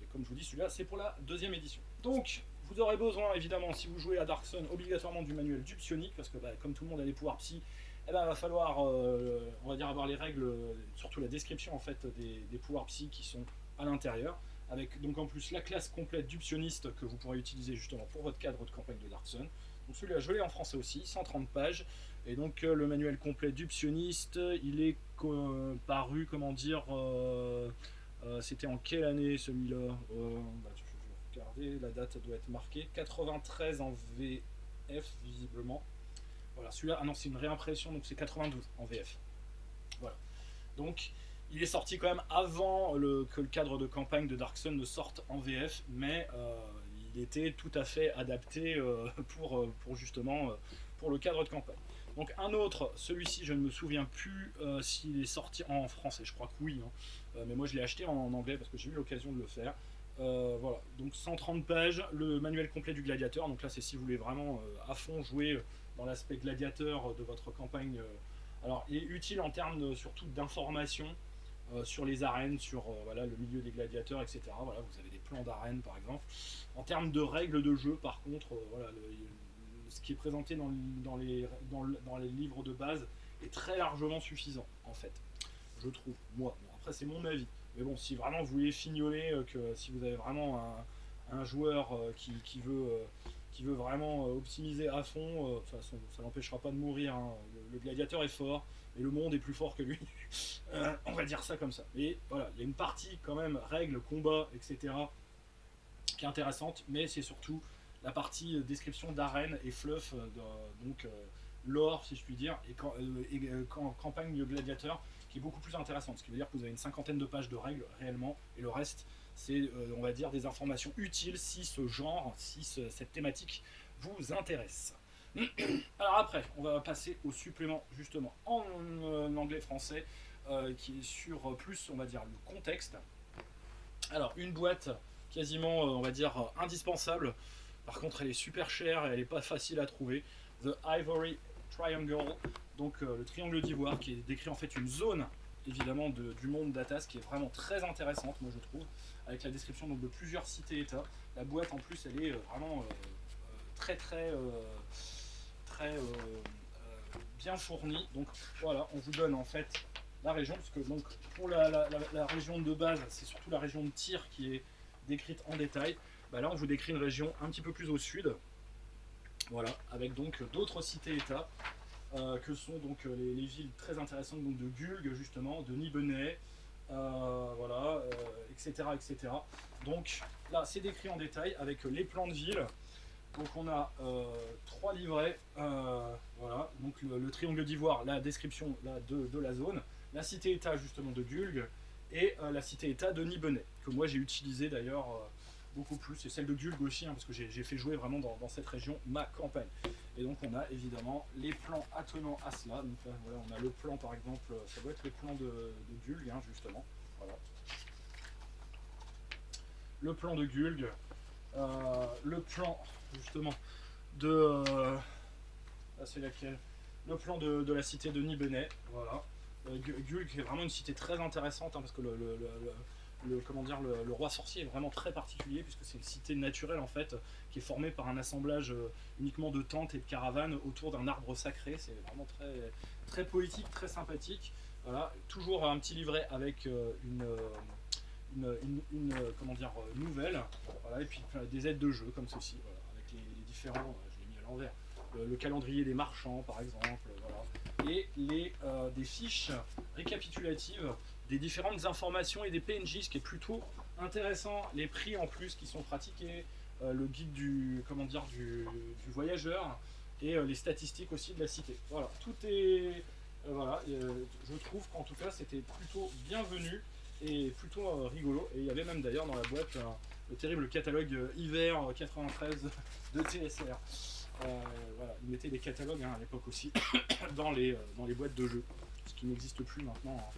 Et comme je vous dis, celui-là, c'est pour la deuxième édition. Donc, vous aurez besoin, évidemment, si vous jouez à Dark Sun, obligatoirement du manuel du psionique, parce que bah, comme tout le monde a des pouvoirs psy, eh ben, va falloir, on va dire, avoir les règles, surtout la description en fait des pouvoirs psy qui sont à l'intérieur, avec donc en plus la classe complète du psioniste que vous pourrez utiliser justement pour votre cadre de campagne de Dark Sun. Donc celui-là, je l'ai en français aussi, 130 pages, et donc le manuel complet du psioniste, il est paru, comment dire, c'était en quelle année celui-là bah, je vais regarder, la date doit être marquée, 93 en VF visiblement. Voilà, celui-là, ah non, c'est une réimpression, donc c'est 92 en VF. Voilà. Donc, il est sorti quand même avant que le cadre de campagne de Dark Sun ne sorte en VF, mais il était tout à fait adapté pour justement pour le cadre de campagne. Donc un autre, celui-ci, je ne me souviens plus s'il est sorti en français, je crois que oui, hein. Mais moi je l'ai acheté en anglais parce que j'ai eu l'occasion de le faire. Voilà, donc 130 pages, le manuel complet du gladiateur, donc là c'est si vous voulez vraiment à fond jouer dans l'aspect gladiateur de votre campagne. Alors il est utile en termes surtout d'information sur les arènes, sur voilà, le milieu des gladiateurs, etc. Voilà, vous avez des plans d'arène par exemple. En termes de règles de jeu, par contre, voilà, ce qui est présenté dans les livres de base est très largement suffisant en fait, je trouve, moi. Bon, après c'est mon avis. Mais bon, si vraiment vous voulez fignoler, que si vous avez vraiment un joueur qui veut vraiment optimiser à fond, de toute façon, ça n'empêchera pas de mourir, hein. Le gladiateur est fort, mais le monde est plus fort que lui. On va dire ça comme ça. Mais voilà, il y a une partie quand même, règles, combats, etc., qui est intéressante, mais c'est surtout la partie description d'arène et fluff, donc lore, si je puis dire, et campagne gladiateur, qui est beaucoup plus intéressante. Ce qui veut dire que vous avez une cinquantaine de pages de règles réellement, et le reste, c'est, on va dire, des informations utiles si ce genre, si cette thématique vous intéresse. Alors après, on va passer au supplément justement en anglais-français, qui est sur plus, on va dire, le contexte. Alors, une boîte quasiment, on va dire, indispensable. Par contre, elle est super chère et elle n'est pas facile à trouver. The Ivory Triangle, donc le triangle d'ivoire, qui est décrit en fait une zone évidemment du monde d'Atas qui est vraiment très intéressante, moi je trouve, avec la description donc, de plusieurs cités-états. La boîte en plus, elle est vraiment très bien fournie. Donc voilà, on vous donne en fait la région, parce que donc pour la région de base, c'est surtout la région de tir qui est décrite en détail. Bah là, on vous décrit une région un petit peu plus au sud, voilà, avec donc d'autres cités-États, que sont donc les villes très intéressantes donc de Gulg justement, de Nibenais, voilà, etc., etc. Donc là, c'est décrit en détail avec les plans de ville. Donc on a 3 livrets, voilà, donc le triangle d'ivoire, la description là, de la zone, la cité-État justement de Gulg et la cité-État de Nibenais, que moi j'ai utilisé d'ailleurs beaucoup plus, et celle de Gulg aussi, hein, parce que j'ai fait jouer vraiment dans cette région ma campagne. Et donc on a évidemment les plans attenant à cela, donc là voilà, on a le plan par exemple, ça doit être les plans de Gulg hein, justement, voilà. Le plan de Gulg, le plan justement de... là c'est laquelle, le plan de la cité de Nibenais, voilà. Gulg est vraiment une cité très intéressante hein, parce que comment dire, le roi sorcier est vraiment très particulier puisque c'est une cité naturelle en fait qui est formée par un assemblage uniquement de tentes et de caravanes autour d'un arbre sacré. C'est vraiment très, très poétique, très sympathique. Voilà, toujours un petit livret avec comment dire, nouvelle, voilà, et puis des aides de jeu comme ceci, voilà, avec les différents, je l'ai mis à l'envers, le calendrier des marchands par exemple, voilà, et des fiches récapitulatives des différentes informations et des PNJ, ce qui est plutôt intéressant, les prix en plus qui sont pratiqués, le guide du, comment dire, du voyageur et les statistiques aussi de la cité. Voilà, tout est, voilà, je trouve qu'en tout cas c'était plutôt bienvenu et plutôt rigolo. Et il y avait même d'ailleurs dans la boîte le terrible catalogue hiver 93 de TSR. Voilà, ils mettaient des catalogues hein, à l'époque aussi dans les boîtes de jeux, ce qui n'existe plus maintenant. Hein.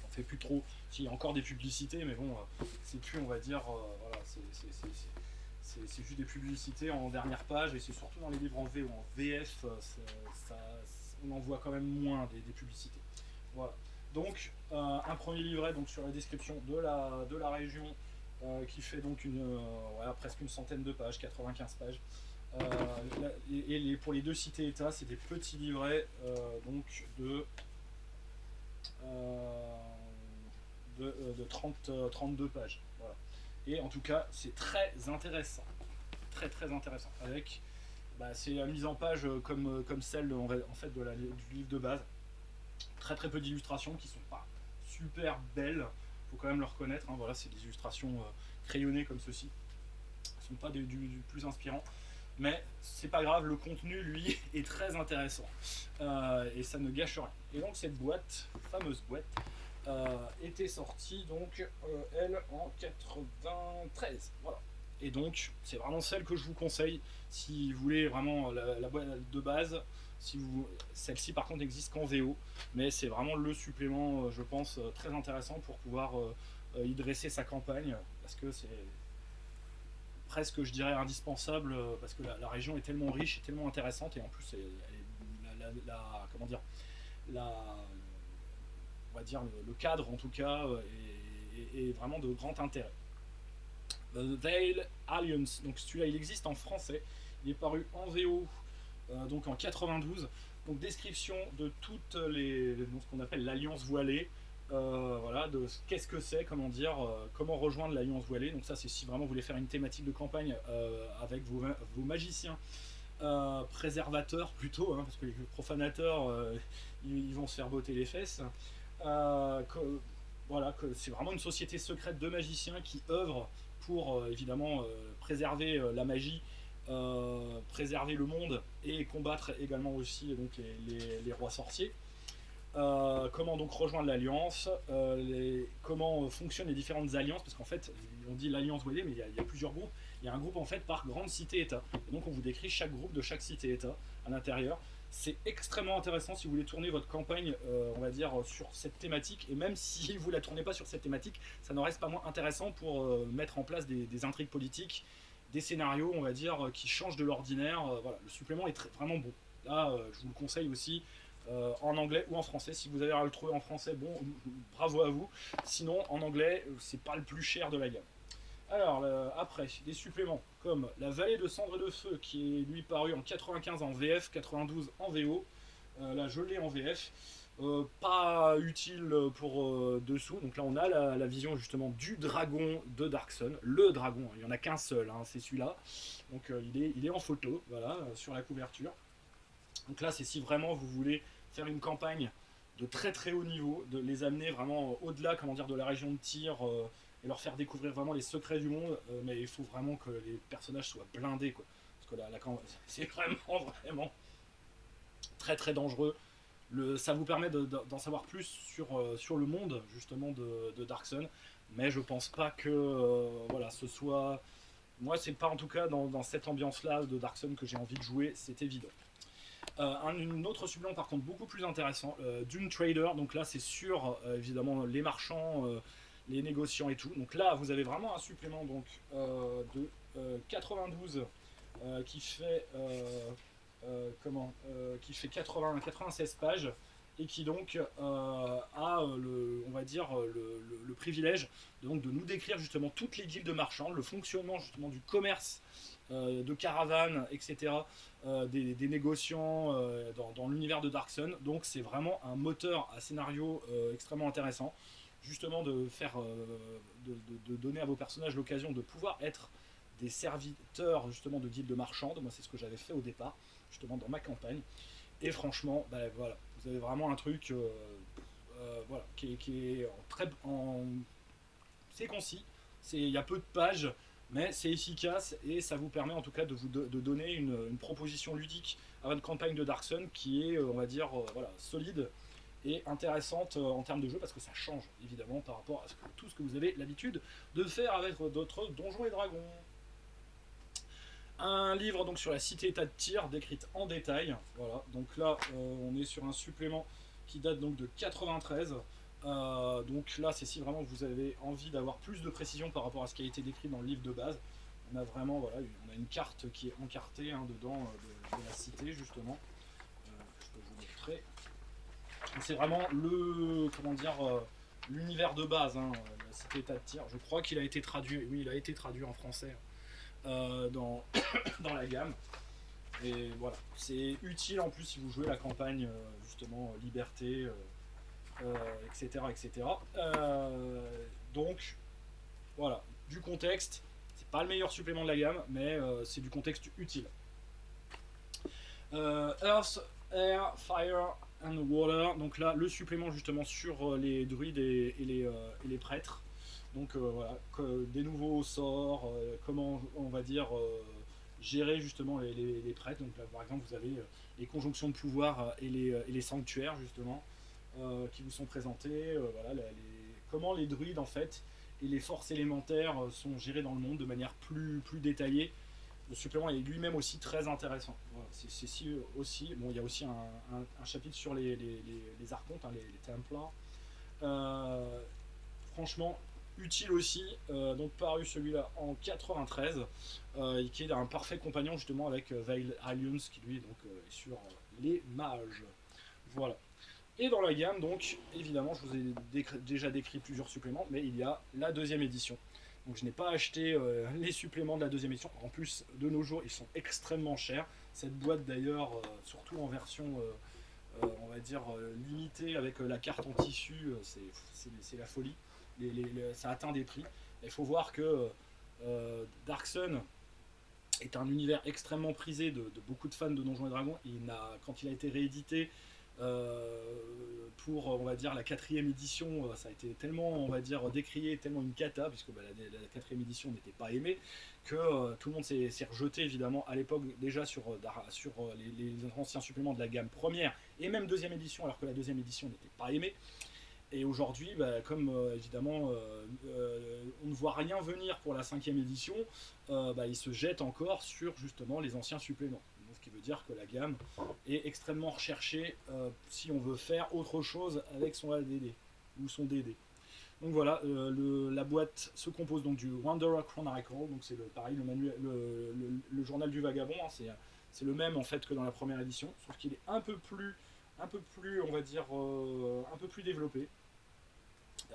On fait plus trop. Il y a encore des publicités, mais bon, c'est plus, on va dire, voilà, c'est juste des publicités en dernière page, et c'est surtout dans les livres en V ou en VF, on en voit quand même moins des publicités. Voilà. Donc, un premier livret donc, sur la description de la région, qui fait donc voilà, presque une centaine de pages, 95 pages. Pour les deux cités-États, c'est des petits livrets donc de 32 pages. Voilà. Et en tout cas, c'est très intéressant. Très très intéressant. Avec, c'est la mise en page comme celle en fait, du livre de base. Très très peu d'illustrations qui sont pas super belles. Faut quand même le reconnaître. Hein, voilà, c'est des illustrations crayonnées comme ceci. Elles sont pas du plus inspirant. Mais c'est pas grave, le contenu lui est très intéressant et ça ne gâche rien. Et donc cette boîte, fameuse boîte, était sortie donc elle en 93. Voilà. Et donc c'est vraiment celle que je vous conseille si vous voulez vraiment la boîte de base. Celle-ci par contre n'existe qu'en VO, mais c'est vraiment le supplément, je pense, très intéressant pour pouvoir y dresser sa campagne, parce que c'est presque, je dirais, indispensable, parce que la région est tellement riche et tellement intéressante, et en plus comment dire, on va dire le cadre en tout cas est vraiment de grand intérêt. The Veil Alliance, donc celui-là il existe en français, il est paru en VO donc en 92. Donc description de toutes ce qu'on appelle l'alliance voilée, voilà, de qu'est-ce que c'est, comment dire, comment rejoindre l'alliance voilée. Donc ça c'est si vraiment vous voulez faire une thématique de campagne avec vos magiciens préservateurs plutôt, hein, parce que les profanateurs ils vont se faire botter les fesses. Voilà, c'est vraiment une société secrète de magiciens qui œuvrent pour évidemment préserver la magie, préserver le monde et combattre également aussi donc les rois sorciers. Comment donc rejoindre l'alliance, comment fonctionnent les différentes alliances, parce qu'en fait on dit l'alliance voilée, mais il y a plusieurs groupes. Il y a un groupe en fait par grande cité-état, et donc on vous décrit chaque groupe de chaque cité-état à l'intérieur. C'est extrêmement intéressant si vous voulez tourner votre campagne, on va dire, sur cette thématique, et même si vous la tournez pas sur cette thématique, ça n'en reste pas moins intéressant pour mettre en place des intrigues politiques, des scénarios, on va dire, qui changent de l'ordinaire. Voilà, le supplément est vraiment bon. Là, je vous le conseille aussi. En anglais ou en français. Si vous avez à le trouver en français, bon, bravo à vous. Sinon, en anglais, c'est pas le plus cher de la gamme. Alors, après, des suppléments comme La Vallée de Cendre et de Feu, qui est lui paru en 95 en VF, 92 en VO. Là, je l'ai en VF. Pas utile pour dessous. Donc là, on a la vision justement du dragon de Darksun. Le dragon, il n'y en a qu'un seul, hein, c'est celui-là. Donc il est en photo, voilà, sur la couverture. Donc là, c'est si vraiment vous voulez faire une campagne de très très haut niveau, de les amener vraiment au-delà, comment dire, de la région de tir et leur faire découvrir vraiment les secrets du monde. Mais il faut vraiment que les personnages soient blindés, quoi. Parce que c'est vraiment vraiment très très dangereux. Ça vous permet d'en savoir plus sur le monde justement de Darksun, mais je pense pas que voilà, ce soit. Moi, c'est pas en tout cas dans cette ambiance-là de Darksun que j'ai envie de jouer, c'est évident. Un autre supplément par contre beaucoup plus intéressant, Dune Trader, donc là c'est sur évidemment les marchands, les négociants et tout. Donc là vous avez vraiment un supplément donc, de 92 qui fait qui fait 96 pages et qui donc a on va dire le privilège de nous décrire justement toutes les guildes marchandes, le fonctionnement justement du commerce de caravanes, etc., des négociants dans l'univers de Darksun. Donc c'est vraiment un moteur à scénario extrêmement intéressant, justement de faire de donner à vos personnages l'occasion de pouvoir être des serviteurs justement de guildes marchandes. Moi c'est ce que j'avais fait au départ justement dans ma campagne, et franchement voilà, vous avez vraiment un truc voilà, qui est c'est concis, il y a peu de pages, mais c'est efficace et ça vous permet en tout cas de donner une proposition ludique à votre campagne de Darksun qui est, on va dire, voilà, solide et intéressante en termes de jeu, parce que ça change évidemment par rapport à tout ce que vous avez l'habitude de faire avec d'autres donjons et dragons. Un livre donc sur la cité-état de Tyr décrite en détail. Voilà, donc là on est sur un supplément qui date donc de 93. Donc là c'est si vraiment vous avez envie d'avoir plus de précision par rapport à ce qui a été décrit dans le livre de base. On a vraiment voilà, on a une carte qui est encartée dedans de la cité justement. Je peux vous montrer. C'est vraiment l'univers de base, hein, la cité-état de Tyr. Je crois qu'il a été traduit, oui il a été traduit en français dans, dans la gamme. Et voilà, c'est utile en plus si vous jouez la campagne justement liberté, etc. etc. Donc voilà, du contexte, c'est pas le meilleur supplément de la gamme, mais c'est du contexte utile. Earth, Air, Fire and Water, donc là le supplément justement sur les druides et les prêtres. Donc voilà, des nouveaux sorts, comment on va dire gérer justement les prêtres. Donc là par exemple vous avez les conjonctions de pouvoir et les sanctuaires justement qui vous sont présentés. Voilà, comment les druides en fait et les forces élémentaires sont gérées dans le monde de manière plus détaillée. Le supplément est lui-même aussi très intéressant. Voilà, c'est aussi, bon, il y a aussi un chapitre sur les archontes, hein, les Templars. Franchement, utile aussi, donc paru celui-là en 93, qui est un parfait compagnon justement avec Veil Alliance qui lui donc, est sur les mages. Voilà. Et dans la gamme, donc, évidemment, je vous ai déjà décrit plusieurs suppléments, mais il y a la deuxième édition. Donc je n'ai pas acheté les suppléments de la deuxième édition. En plus, de nos jours, ils sont extrêmement chers. Cette boîte d'ailleurs, surtout en version, on va dire, limitée avec la carte en tissu, c'est la folie. Ça atteint des prix. Il faut voir que Darksun est un univers extrêmement prisé de beaucoup de fans de Donjons et Dragons. Quand il a été réédité pour, on va dire, la quatrième édition, ça a été tellement, on va dire, décrié, tellement une cata, puisque la quatrième édition n'était pas aimée, que tout le monde s'est rejeté évidemment à l'époque déjà sur les anciens suppléments de la gamme première et même deuxième édition, alors que la deuxième édition n'était pas aimée. Et aujourd'hui, comme évidemment on ne voit rien venir pour la cinquième édition, ils se jettent encore sur justement les anciens suppléments. Donc, ce qui veut dire que la gamme est extrêmement recherchée si on veut faire autre chose avec son ADD ou son DD. Donc voilà, la boîte se compose donc du Wanderer Chronicle, donc c'est pareil, le journal du vagabond, hein, c'est le même en fait que dans la première édition, sauf qu'il est un peu plus, on va dire, un peu plus développé,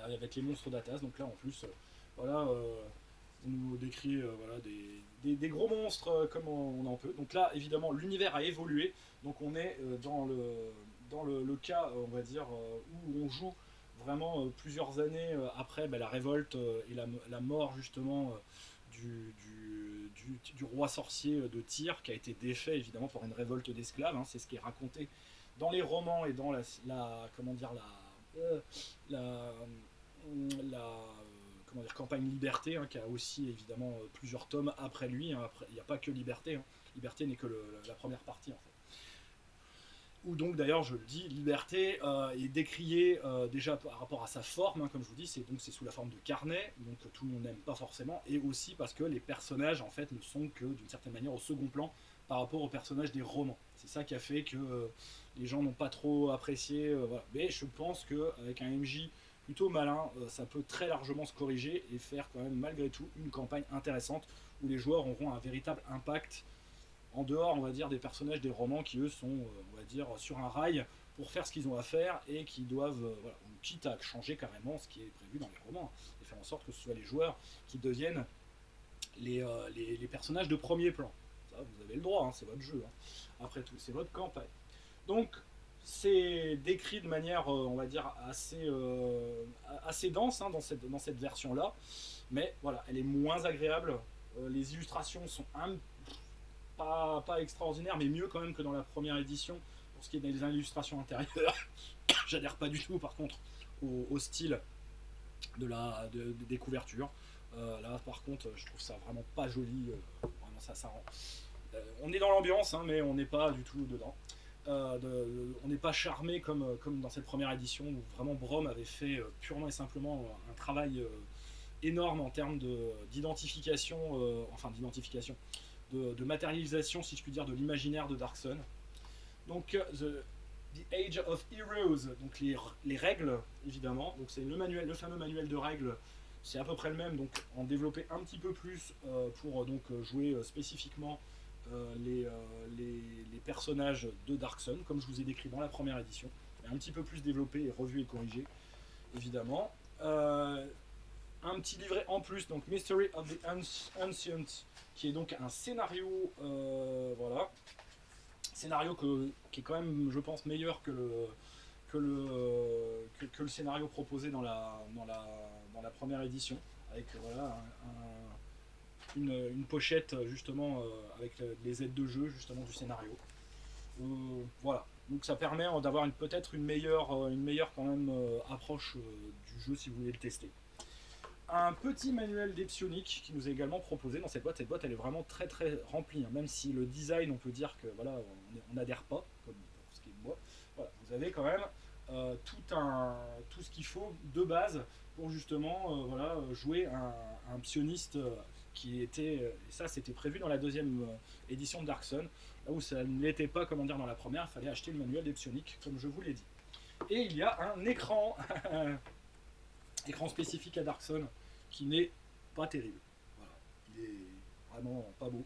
avec les monstres d'Atas. Donc là en plus, voilà, on nous décrit voilà, des gros monstres comme on en peut. Donc là évidemment l'univers a évolué, donc on est dans le cas, on va dire, où on joue vraiment plusieurs années après la révolte et la mort justement du roi sorcier de Tyr, qui a été défait évidemment par une révolte d'esclaves, hein, c'est ce qui est raconté dans les romans et dans comment dire, la, comment dire, campagne Liberté, hein, qui a aussi évidemment plusieurs tomes après lui, hein. Après, il n'y a pas que Liberté, hein. Liberté n'est que la première partie en fait. Où donc d'ailleurs je le dis, Liberté est décrié déjà par rapport à sa forme, hein, comme je vous dis, c'est sous la forme de carnet, donc tout le monde n'aime pas forcément, et aussi parce que les personnages en fait ne sont que d'une certaine manière au second plan par rapport aux personnages des romans. C'est ça qui a fait que les gens n'ont pas trop apprécié, voilà. Mais je pense qu'avec un MJ plutôt malin, ça peut très largement se corriger et faire quand même malgré tout une campagne intéressante où les joueurs auront un véritable impact en dehors, on va dire, des personnages des romans qui, eux, sont, on va dire, sur un rail pour faire ce qu'ils ont à faire et qui doivent, voilà, quitte à changer carrément ce qui est prévu dans les romans, et faire en sorte que ce soit les joueurs qui deviennent les personnages de premier plan. Ça, vous avez le droit, hein, c'est votre jeu. Hein. Après tout, c'est votre campagne. Donc, c'est décrit de manière, on va dire, assez dense hein, dans cette version-là, mais voilà, elle est moins agréable. Les illustrations sont pas extraordinaire, mais mieux quand même que dans la première édition pour ce qui est des illustrations intérieures. J'adhère pas du tout, par contre, au style des couvertures. Là, par contre, je trouve ça vraiment pas joli. Vraiment, ça rend. On est dans l'ambiance, hein, mais on n'est pas du tout dedans. On n'est pas charmé comme dans cette première édition où vraiment Brom avait fait purement et simplement un travail énorme en termes d'identification, de matérialisation, si je puis dire, de l'imaginaire de Dark Sun. Donc, The Age of Heroes, donc les règles, évidemment. Donc, c'est le fameux manuel de règles. C'est à peu près le même, donc en développer un petit peu plus pour donc jouer spécifiquement les personnages de Dark Sun, comme je vous ai décrit dans la première édition. Un petit peu plus développé et revu et corrigé, évidemment. Un petit livret en plus, donc Mystery of the Ancient, qui est donc un scénario, voilà, scénario qui est quand même, je pense, meilleur que le scénario proposé dans la première édition, avec voilà, une pochette justement avec les aides de jeu justement du scénario. Voilà, donc ça permet d'avoir peut-être une meilleure quand même approche du jeu si vous voulez le tester. Un petit manuel d'Epsionic qui nous est également proposé dans cette boîte. Cette boîte elle est vraiment très très remplie, hein. Même si le design on peut dire que voilà on n'adhère pas, comme pour ce qui est de moi. Voilà, vous avez quand même tout ce qu'il faut de base pour justement voilà, jouer un psioniste qui était, et ça c'était prévu dans la deuxième édition de Dark Sun, là où ça ne l'était pas comment dire dans la première, il fallait acheter le manuel d'Epsionic comme je vous l'ai dit. Et il y a un écran écran spécifique à Dark Sun qui n'est pas terrible. Voilà. Il est vraiment pas beau.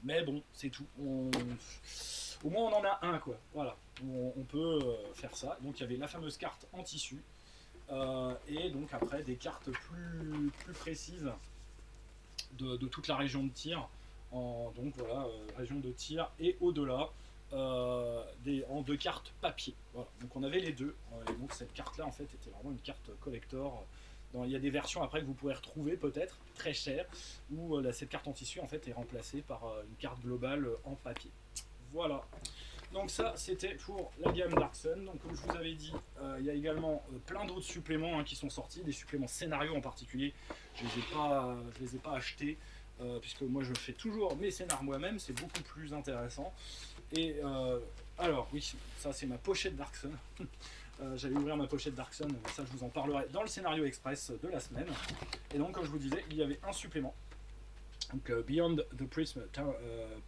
Mais bon, c'est tout. Au moins on en a un quoi. Voilà. On peut faire ça. Donc il y avait la fameuse carte en tissu. Et donc après des cartes plus précises de toute la région de Tyr. Donc voilà, région de Tyr et au-delà. En deux cartes papier. Voilà. Donc on avait les deux. Et donc cette carte-là, en fait, était vraiment une carte collector. Il y a des versions après que vous pourrez retrouver peut-être très chères où cette carte en tissu en fait est remplacée par une carte globale en papier. Voilà. Donc ça c'était pour la gamme Dark Sun. Donc comme je vous avais dit, il y a également plein d'autres suppléments hein, qui sont sortis, des suppléments scénarios en particulier. Je les ai pas achetés puisque moi je fais toujours mes scénars moi-même, c'est beaucoup plus intéressant. Et alors oui, ça c'est ma pochette Dark Sun. J'allais ouvrir ma pochette Dark Sun, mais ça je vous en parlerai dans le scénario express de la semaine. Et donc comme je vous disais, il y avait un supplément, donc Beyond the Prism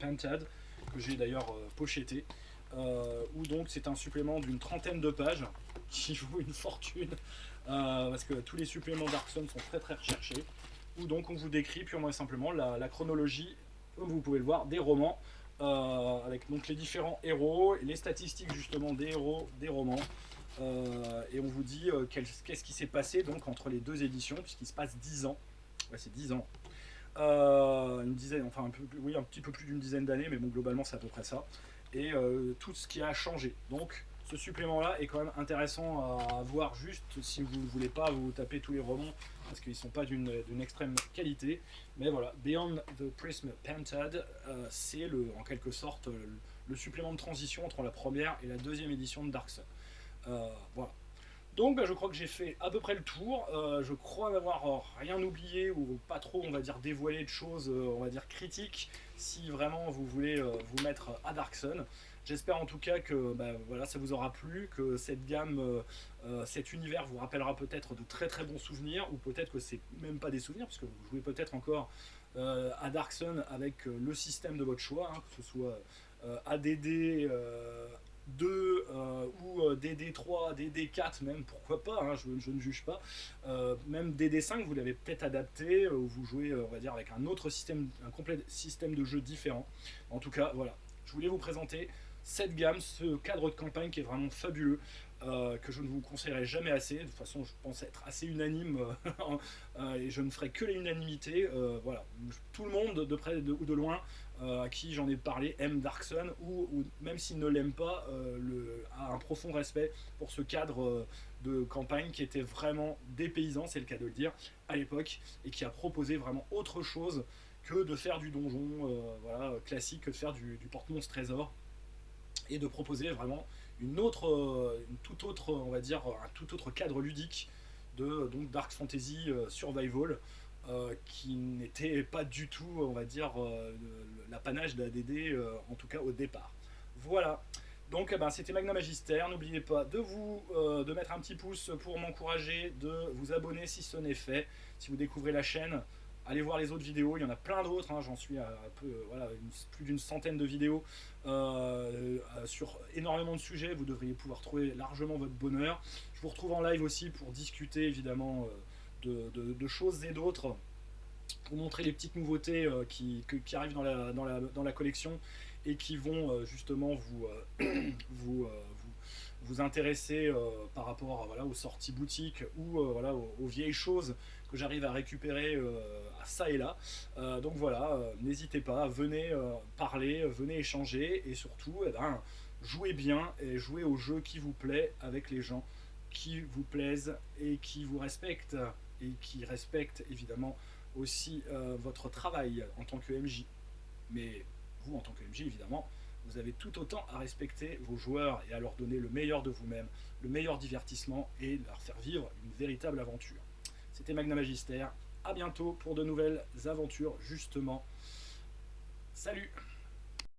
Painted, que j'ai d'ailleurs pochetté, où donc c'est un supplément d'une trentaine de pages qui vaut une fortune, parce que tous les suppléments Dark Sun sont très très recherchés, où donc on vous décrit purement et simplement la chronologie, comme vous pouvez le voir, des romans, avec donc les différents héros, les statistiques justement des héros des romans, et on vous dit qu'est-ce qui s'est passé donc entre les deux éditions, puisqu'il se passe 10 ans, ouais c'est 10 ans, une dizaine, enfin un petit peu plus d'une dizaine d'années, mais bon globalement c'est à peu près ça, et tout ce qui a changé. Donc ce supplément-là est quand même intéressant à voir juste si vous ne voulez pas vous taper tous les romans parce qu'ils ne sont pas d'une extrême qualité. Mais voilà, Beyond the Prism Painted, c'est en quelque sorte le supplément de transition entre la première et la deuxième édition de Dark Sun. Voilà. Donc je crois que j'ai fait à peu près le tour. Je crois n'avoir rien oublié ou pas trop, on va dire, dévoilé de choses, on va dire, critiques, si vraiment vous voulez vous mettre à Dark Sun. J'espère en tout cas que voilà, ça vous aura plu, que cette gamme, cet univers vous rappellera peut-être de très très bons souvenirs, ou peut-être que c'est même pas des souvenirs, parce que vous jouez peut-être encore à Dark Sun avec le système de votre choix, hein, que ce soit ADD 2 ou DD3, DD4 même, pourquoi pas, hein, je ne juge pas. Même DD5, vous l'avez peut-être adapté, ou vous jouez, on va dire, avec un autre système, un complet système de jeu différent. En tout cas, voilà, je voulais vous présenter cette gamme, ce cadre de campagne qui est vraiment fabuleux, que je ne vous conseillerais jamais assez. De toute façon, je pense être assez unanime et je ne ferai que l'unanimité. Voilà, tout le monde, de près ou de loin, à qui j'en ai parlé, aime Dark Sun, ou même s'il ne l'aime pas, a un profond respect pour ce cadre de campagne qui était vraiment dépaysant, c'est le cas de le dire, à l'époque, et qui a proposé vraiment autre chose que de faire du donjon voilà, classique, que de faire du porte-monstre trésor, et de proposer vraiment une toute autre, on va dire, un tout autre cadre ludique de donc Dark Fantasy Survival, qui n'était pas du tout, on va dire, l'apanage d'ADD, en tout cas au départ. Voilà. Donc c'était Magna Magister. N'oubliez pas de mettre un petit pouce pour m'encourager, de vous abonner si ce n'est fait. Si vous découvrez la chaîne, allez voir les autres vidéos, il y en a plein d'autres, hein, j'en suis à voilà, plus d'une centaine de vidéos sur énormément de sujets, vous devriez pouvoir trouver largement votre bonheur. Je vous retrouve en live aussi pour discuter évidemment de choses et d'autres, pour montrer les petites nouveautés qui arrivent dans la collection et qui vont justement vous intéresser par rapport voilà, aux sorties boutiques ou voilà, aux vieilles choses que j'arrive à récupérer à ça et là. Donc voilà, n'hésitez pas, venez parler, venez échanger, et surtout jouez bien et jouez au jeu qui vous plaît avec les gens qui vous plaisent et qui vous respectent, et qui respectent évidemment aussi votre travail en tant que MJ. Mais vous, en tant que MJ, évidemment, vous avez tout autant à respecter vos joueurs et à leur donner le meilleur de vous-même, le meilleur divertissement, et leur faire vivre une véritable aventure. C'était Magna Magister, à bientôt pour de nouvelles aventures justement. Salut!